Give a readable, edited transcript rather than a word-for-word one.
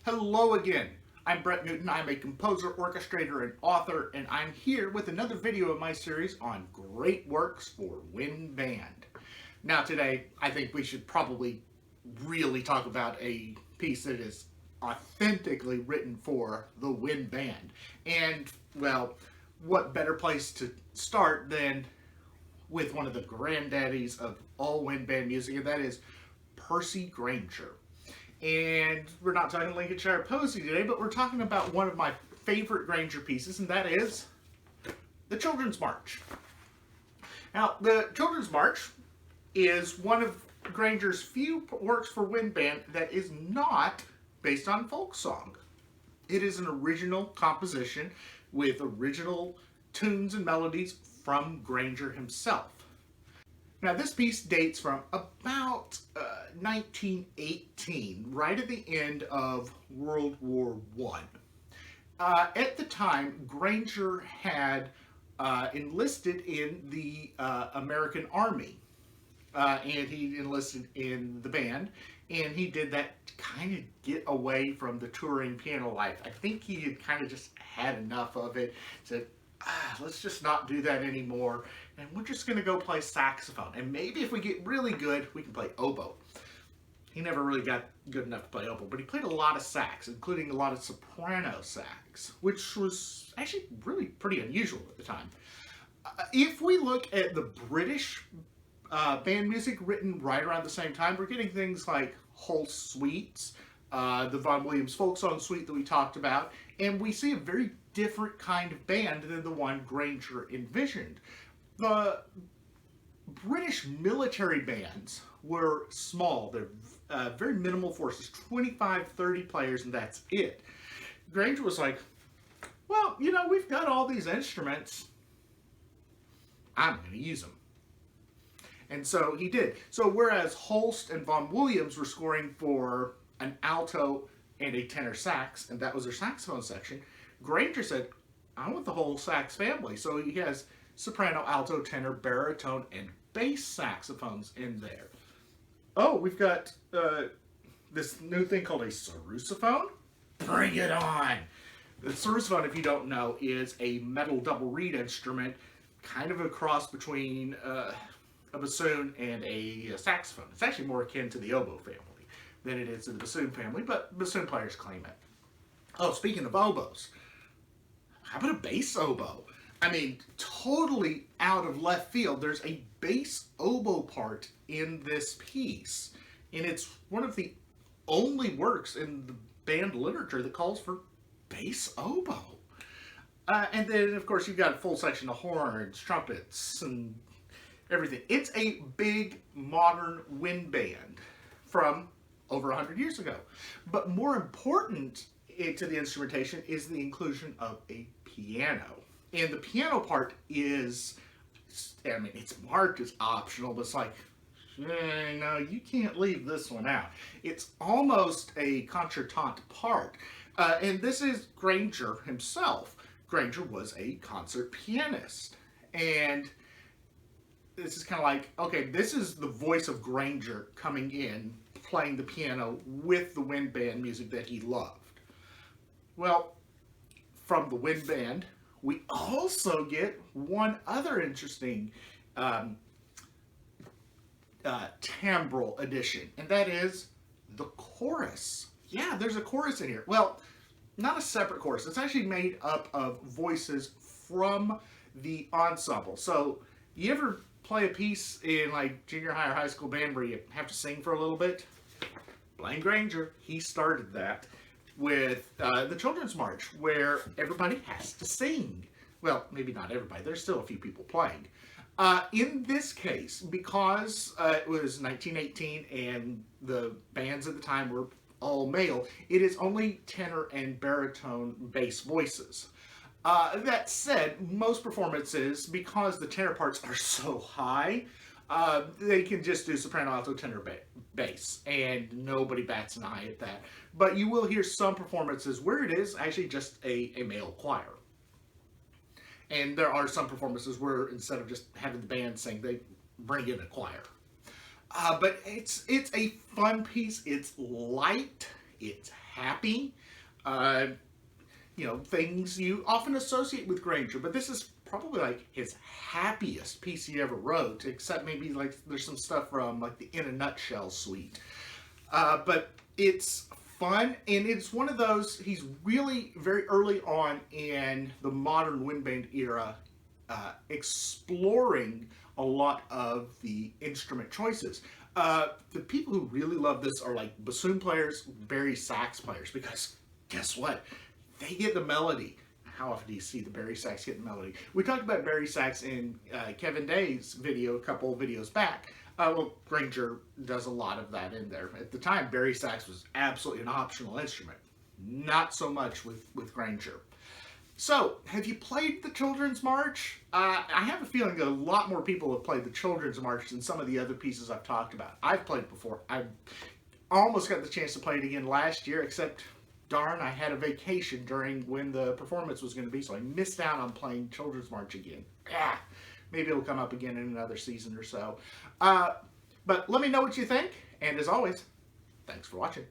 Hello again. I'm Brett Newton. I'm a composer, orchestrator, and author, and I'm here with another video in my series on great works for wind band. Now today, I think we should probably really talk about a piece that is authentically written for the wind band. And, well, what better place to start than with one of the granddaddies of all wind band music, and that is Percy Grainger. And we're not talking Lincolnshire Posy today, but we're talking about one of my favorite Grainger pieces, and that is the Children's March. Now, the Children's March is one of Grainger's few works for wind band that is not based on folk song. It is an original composition with original tunes and melodies from Grainger himself. Now, this piece dates from about 1918, right at the end of World War I. At the time, Grainger had enlisted in the American Army, and he enlisted in the band, and he did that to kind of get away from the touring piano life. I think he had kind of just had enough of it, said, let's just not do that anymore, and we're just going to go play saxophone, and maybe if we get really good, we can play oboe. He never really got good enough to play oboe, but he played a lot of sax, including a lot of soprano sax, which was actually really pretty unusual at the time. If we look at the British band music written right around the same time, we're getting things like Holst suites, the Vaughan Williams folk song suite that we talked about, and we see a very different kind of band than the one Grainger envisioned. The British military bands were small. They're very minimal forces, 25, 30 players, and that's it. Grainger was like, well, you know, we've got all these instruments. I'm going to use them. And so he did. So whereas Holst and Vaughan Williams were scoring for an alto and a tenor sax, and that was their saxophone section, Grainger said, I want the whole sax family. So he has soprano, alto, tenor, baritone, and bass saxophones in there. Oh, we've got this new thing called a sarrusophone. Bring it on! The sarrusophone, if you don't know, is a metal double reed instrument, kind of a cross between a bassoon and a saxophone. It's actually more akin to the oboe family than it is to the bassoon family, but bassoon players claim it. Oh, speaking of oboes, how about a bass oboe? I mean, totally out of left field, there's a bass oboe part in this piece, and it's one of the only works in the band literature that calls for bass oboe. And then, of course, you've got a full section of horns, trumpets, and everything. It's a big, modern wind band from over 100 years ago. But more important to the instrumentation is the inclusion of a piano. And the piano part is, I mean, it's marked as optional, but it's like, no, you can't leave this one out. It's almost a concertante part. And this is Grainger himself. Grainger was a concert pianist. And this is kind of like, okay, this is the voice of Grainger coming in, playing the piano with the wind band music that he loved. Well, from the wind band, we also get one other interesting timbral addition, and that is the chorus. Yeah, there's a chorus in here. Well, not a separate chorus. It's actually made up of voices from the ensemble. So, you ever play a piece in like junior high or high school band where you have to sing for a little bit? Blame Grainger. He started that with the Children's March, where everybody has to sing. Well, maybe not everybody. There's still a few people playing. In this case, because it was 1918 and the bands at the time were all male, it is only tenor and baritone bass voices. That said, most performances, because the tenor parts are so high, they can just do soprano, alto, tenor, bass, and nobody bats an eye at that. But you will hear some performances where it is actually just a male choir. And there are some performances where instead of just having the band sing, they bring in a choir. But it's a fun piece. It's light, it's happy. Uh, things you often associate with Grainger, but this is probably like his happiest piece he ever wrote, except maybe like there's some stuff from like the In a Nutshell suite. But it's fun, and it's one of those, he's really very early on in the modern wind band era, exploring a lot of the instrument choices. The people who really love this are like bassoon players, bari sax players, because guess what? They get the melody. How often do you see the bari sax get the melody? We talked about bari sax in Kevin Day's video a couple of videos back. Well, Grainger does a lot of that in there. At the time, bari sax was absolutely an optional instrument. Not so much with Grainger. So, have you played the Children's March? I have a feeling that a lot more people have played the Children's March than some of the other pieces I've talked about. I've played it before. I almost got the chance to play it again last year, except darn, I had a vacation during when the performance was going to be, so I missed out on playing Children's March again. Maybe it'll come up again in another season or so. But let me know what you think, and as always, thanks for watching.